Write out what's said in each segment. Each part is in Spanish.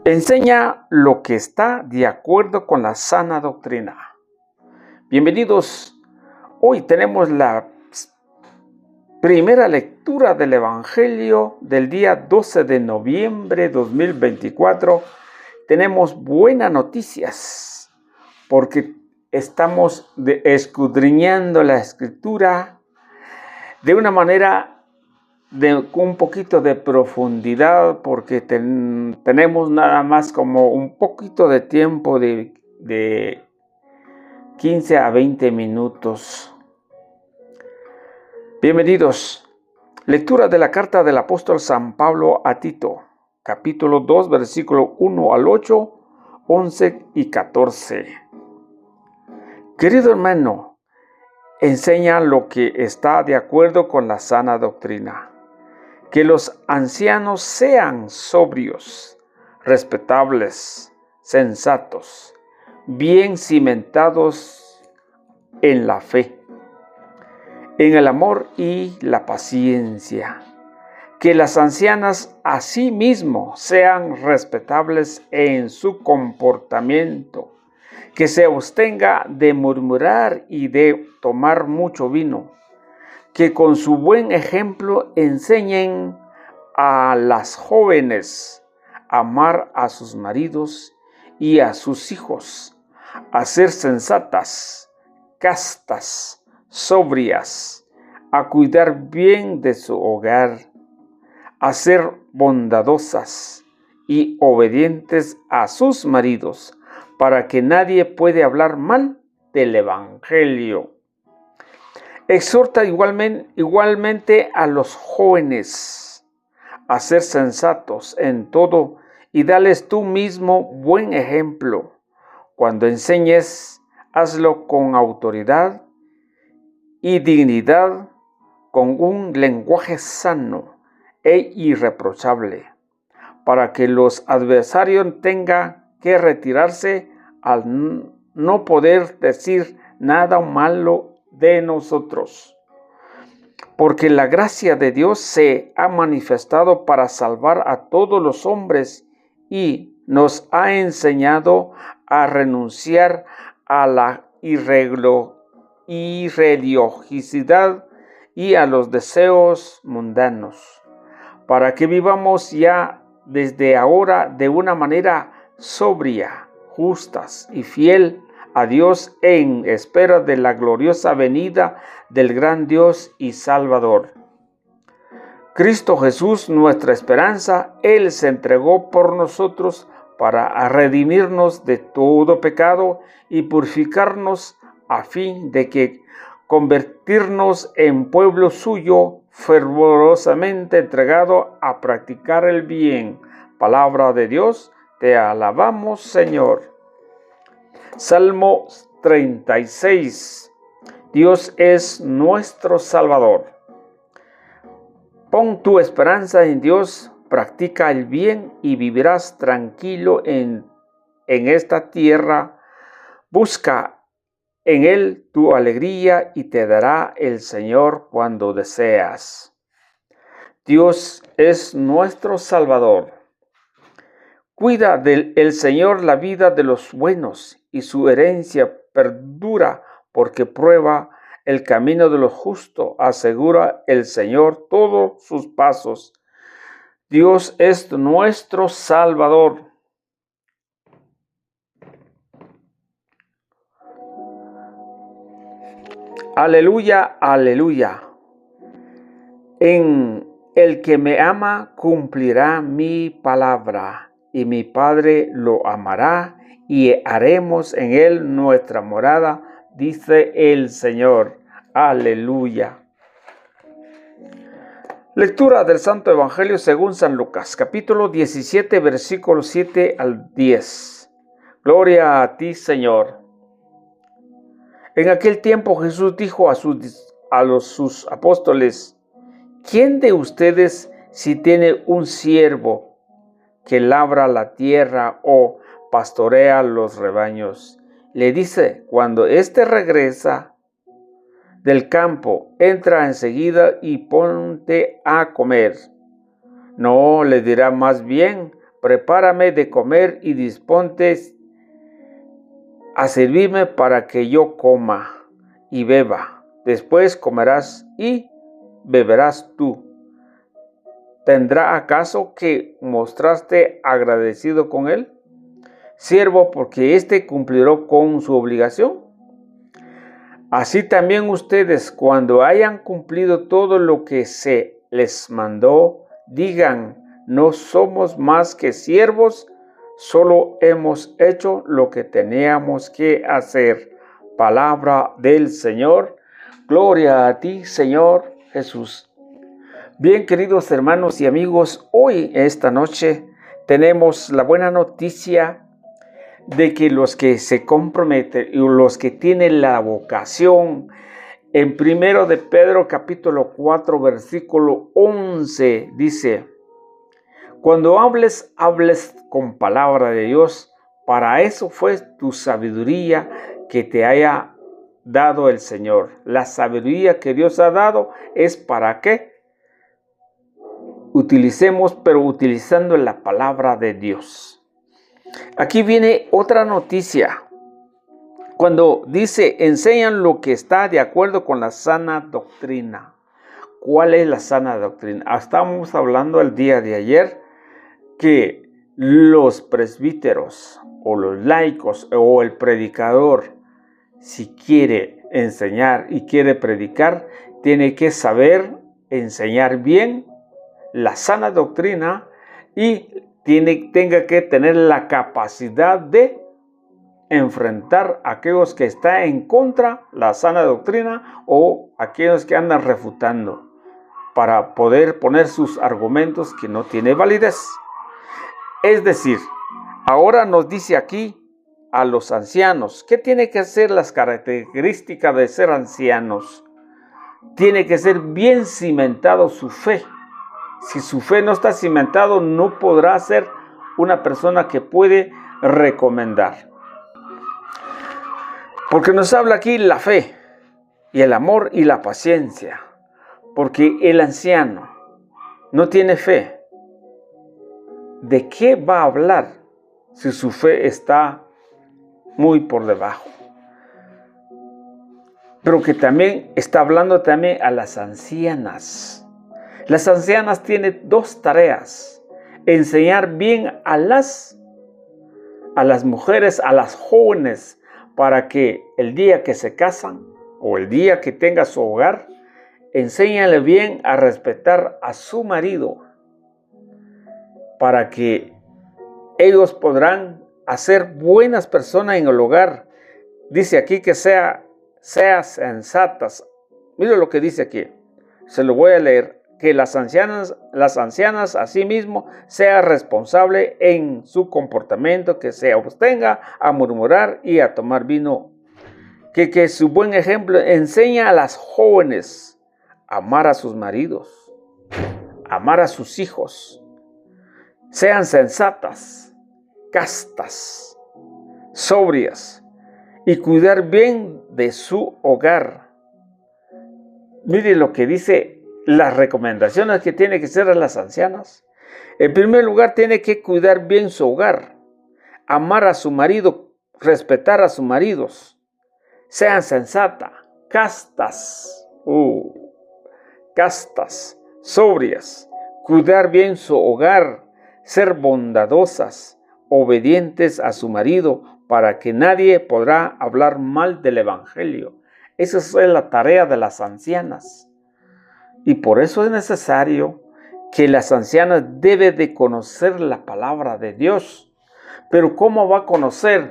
Enseña lo que está de acuerdo con la sana doctrina. Bienvenidos. Hoy tenemos la primera lectura del Evangelio del día 12 de noviembre de 2024. Tenemos buenas noticias porque estamos escudriñando la Escritura de una manera con un poquito de profundidad, porque tenemos nada más como un poquito de tiempo de 15 a 20 minutos. Bienvenidos. Lectura de la carta del apóstol San Pablo a Tito, capítulo 2, versículo 1 al 8, 11 y 14. Querido hermano, enseña lo que está de acuerdo con la sana doctrina. Que los ancianos sean sobrios, respetables, sensatos, bien cimentados en la fe, en el amor y la paciencia. Que las ancianas asimismo sean respetables en su comportamiento, que se abstenga de murmurar y de tomar mucho vino, que con su buen ejemplo enseñen a las jóvenes a amar a sus maridos y a sus hijos, a ser sensatas, castas, sobrias, a cuidar bien de su hogar, a ser bondadosas y obedientes a sus maridos, para que nadie pueda hablar mal del Evangelio. Exhorta igualmente a los jóvenes a ser sensatos en todo y dales tú mismo buen ejemplo. Cuando enseñes, hazlo con autoridad y dignidad, con un lenguaje sano e irreprochable, para que los adversarios tengan que retirarse al no poder decir nada malo de nosotros, porque la gracia de Dios se ha manifestado para salvar a todos los hombres y nos ha enseñado a renunciar a la irreligiosidad y a los deseos mundanos, para que vivamos ya desde ahora de una manera sobria, justas y fiel a Dios en espera de la gloriosa venida del gran Dios y Salvador. Cristo Jesús, nuestra esperanza, Él se entregó por nosotros para redimirnos de todo pecado y purificarnos a fin de que convertirnos en pueblo suyo fervorosamente entregado a practicar el bien. Palabra de Dios, te alabamos, Señor. Salmo 36. Dios es nuestro Salvador. Pon tu esperanza en Dios, practica el bien y vivirás tranquilo en esta tierra. Busca en Él tu alegría y te dará el Señor cuando deseas. Dios es nuestro Salvador. Cuida el Señor la vida de los buenos y su herencia perdura, porque prueba el camino de los justos, asegura el Señor todos sus pasos. Dios es nuestro Salvador. Aleluya, aleluya. En el que me ama cumplirá mi palabra, y mi Padre lo amará, y haremos en él nuestra morada, dice el Señor. Aleluya. Lectura del Santo Evangelio según San Lucas, capítulo 17, versículos 7 al 10. Gloria a ti, Señor. En aquel tiempo Jesús dijo a sus apóstoles: ¿Quién de ustedes, si tiene un siervo que labra la tierra o pastorea los rebaños, le dice cuando éste regresa del campo: entra enseguida y ponte a comer? No, le dirá más bien, prepárame de comer y disponte a servirme para que yo coma y beba. Después comerás y beberás tú. ¿Tendrá acaso que mostrarte agradecido con él, siervo, porque éste cumplirá con su obligación? Así también ustedes, cuando hayan cumplido todo lo que se les mandó, digan, no somos más que siervos, solo hemos hecho lo que teníamos que hacer. Palabra del Señor. Gloria a ti, Señor Jesús. Bien, queridos hermanos y amigos, hoy, esta noche, tenemos la buena noticia de que los que se comprometen y los que tienen la vocación, en 1 de Pedro capítulo 4 versículo 11 dice, cuando hables con palabra de Dios, para eso fue tu sabiduría que te haya dado el Señor. La sabiduría que Dios ha dado es para que utilicemos, pero utilizando la palabra de Dios. Aquí viene otra noticia. Cuando dice, enseñan lo que está de acuerdo con la sana doctrina. ¿Cuál es la sana doctrina? Estábamos hablando el día de ayer que los presbíteros o los laicos o el predicador, si quiere enseñar y quiere predicar, tiene que saber enseñar bien la sana doctrina y tenga que tener la capacidad de enfrentar a aquellos que están en contra de la sana doctrina o aquellos que andan refutando para poder poner sus argumentos que no tienen validez. Es decir, ahora nos dice aquí a los ancianos, ¿qué tiene que ser las características de ser ancianos? Tiene que ser bien cimentado su fe. Si su fe no está cimentado, no podrá ser una persona que puede recomendar. Porque nos habla aquí la fe y el amor y la paciencia. Porque el anciano no tiene fe. ¿De qué va a hablar si su fe está muy por debajo? Pero que también está hablando también a las ancianas. Las ancianas tienen dos tareas: enseñar bien a las mujeres, a las jóvenes, para que el día que se casan o el día que tenga su hogar, enséñale bien a respetar a su marido, para que ellos podrán hacer buenas personas en el hogar. Dice aquí que sea sensatas. Mire lo que dice aquí, se lo voy a leer. Que las ancianas asimismo sea responsable en su comportamiento, que se abstenga a murmurar y a tomar vino. Que su buen ejemplo enseña a las jóvenes a amar a sus maridos, amar a sus hijos. Sean sensatas, castas, sobrias y cuidar bien de su hogar. Mire lo que dice. Las recomendaciones que tiene que hacer a las ancianas. En primer lugar, tiene que cuidar bien su hogar, amar a su marido, respetar a sus maridos, sean sensatas, castas, sobrias, cuidar bien su hogar, ser bondadosas, obedientes a su marido, para que nadie podrá hablar mal del evangelio. Esa es la tarea de las ancianas. Y por eso es necesario que las ancianas deben de conocer la palabra de Dios. Pero ¿cómo va a conocer?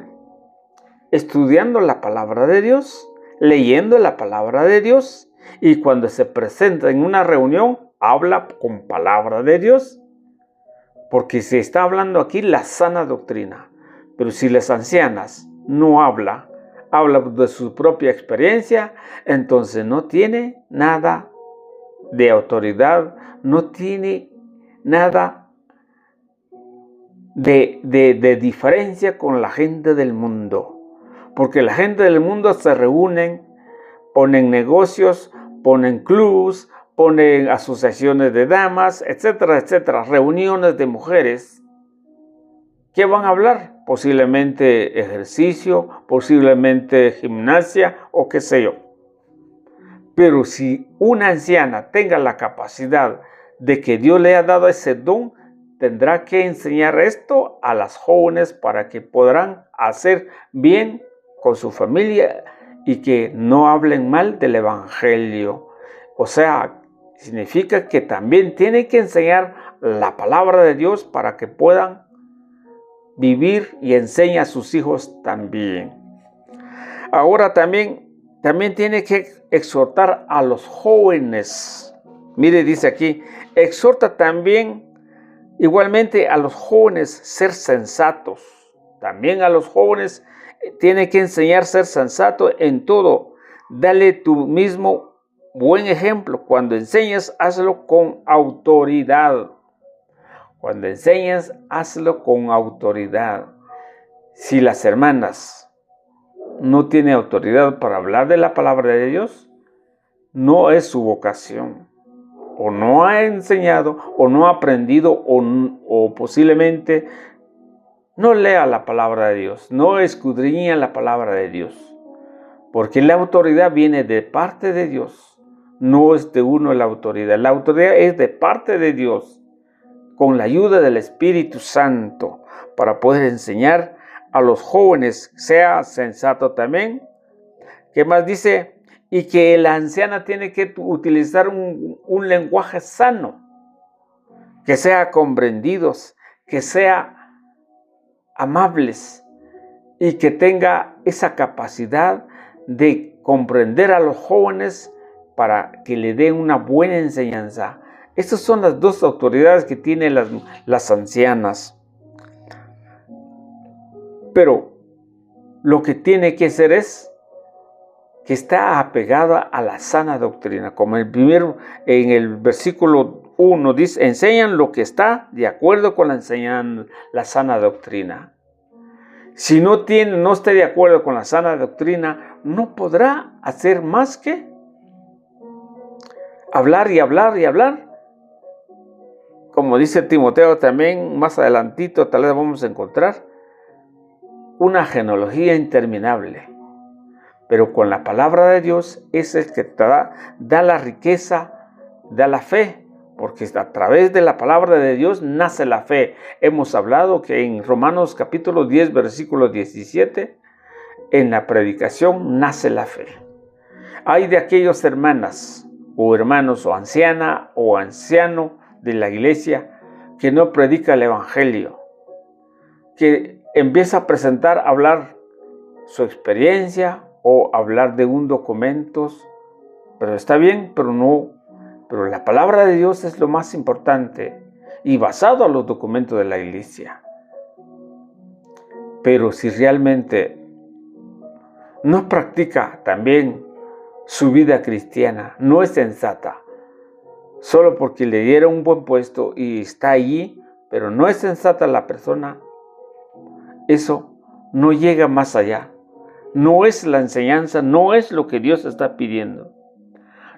Estudiando la palabra de Dios, leyendo la palabra de Dios. Y cuando se presenta en una reunión, habla con palabra de Dios. Porque se está hablando aquí la sana doctrina. Pero si las ancianas no habla de su propia experiencia, entonces no tiene nada de autoridad, no tiene nada de diferencia con la gente del mundo. Porque la gente del mundo se reúnen, ponen negocios, ponen clubs, ponen asociaciones de damas, etcétera, etcétera, reuniones de mujeres. ¿Qué van a hablar? Posiblemente ejercicio, posiblemente gimnasia o qué sé yo. Pero si una anciana tenga la capacidad de que Dios le ha dado ese don, tendrá que enseñar esto a las jóvenes para que podrán hacer bien con su familia y que no hablen mal del evangelio. O sea, significa que también tiene que enseñar la palabra de Dios para que puedan vivir y enseñar a sus hijos también. Ahora también tiene que exhortar a los jóvenes. Mire, dice aquí, exhorta también igualmente a los jóvenes ser sensatos. También a los jóvenes tiene que enseñar a ser sensato en todo. Dale tú mismo buen ejemplo. Cuando enseñas, hazlo con autoridad. Cuando enseñas, hazlo con autoridad. Si las hermanas no tienen autoridad para hablar de la palabra de Dios, no es su vocación. O no ha enseñado, o no ha aprendido, o posiblemente no lea la palabra de Dios, no escudriña la palabra de Dios. Porque la autoridad viene de parte de Dios, no es de uno la autoridad. La autoridad es de parte de Dios, con la ayuda del Espíritu Santo, para poder enseñar a los jóvenes, sea sensato también. ¿Qué más dice? Y que la anciana tiene que utilizar un lenguaje sano, que sea comprendidos, que sea amables y que tenga esa capacidad de comprender a los jóvenes para que le den una buena enseñanza. Estas son las dos autoridades que tienen las ancianas. Pero lo que tiene que hacer es que está apegada a la sana doctrina. Como en el versículo 1 dice, enseñan lo que está de acuerdo con la sana doctrina. Si no esté de acuerdo con la sana doctrina, no podrá hacer más que hablar y hablar y hablar. Como dice Timoteo también, más adelantito tal vez vamos a encontrar una genealogía interminable. Pero con la palabra de Dios es el que te da la riqueza, da la fe, porque a través de la palabra de Dios nace la fe. Hemos hablado que en Romanos capítulo 10, versículo 17, en la predicación nace la fe. Hay de aquellas hermanas o hermanos o anciana o anciano de la iglesia que no predica el evangelio, que empieza a presentar, a hablar su experiencia o hablar de un documento, pero está bien, pero la palabra de Dios es lo más importante y basado en los documentos de la iglesia. Pero si realmente no practica también su vida cristiana, no es sensata, solo porque le dieron un buen puesto y está allí, pero no es sensata la persona, eso no llega más allá. No es la enseñanza, no es lo que Dios está pidiendo.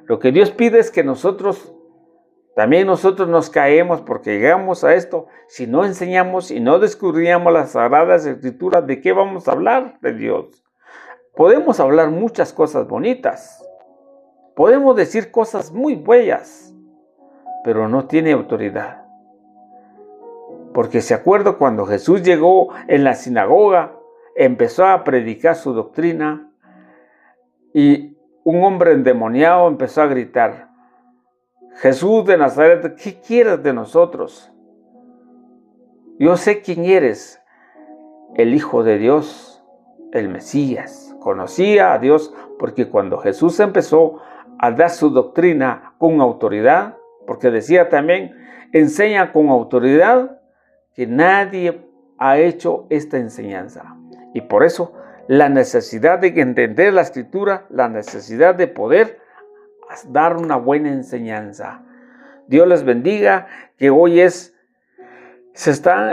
Lo que Dios pide es que nosotros nos caemos porque llegamos a esto. Si no enseñamos y no descubrimos las Sagradas Escrituras, ¿de qué vamos a hablar de Dios? Podemos hablar muchas cosas bonitas. Podemos decir cosas muy bellas, pero no tiene autoridad. Porque se acuerda cuando Jesús llegó en la sinagoga, empezó a predicar su doctrina y un hombre endemoniado empezó a gritar, Jesús de Nazaret, ¿qué quieres de nosotros? Yo sé quién eres, el Hijo de Dios, el Mesías. Conocía a Dios porque cuando Jesús empezó a dar su doctrina con autoridad, porque decía también, enseña con autoridad, que nadie ha hecho esta enseñanza. Y por eso la necesidad de entender la Escritura, la necesidad de poder dar una buena enseñanza. Dios les bendiga, que hoy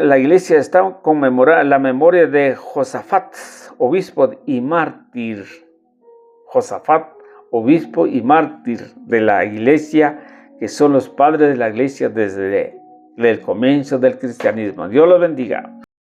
la iglesia está conmemorando la memoria de Josafat, obispo y mártir. Josafat, obispo y mártir de la iglesia que son los padres de la iglesia desde el comienzo del cristianismo. Dios los bendiga.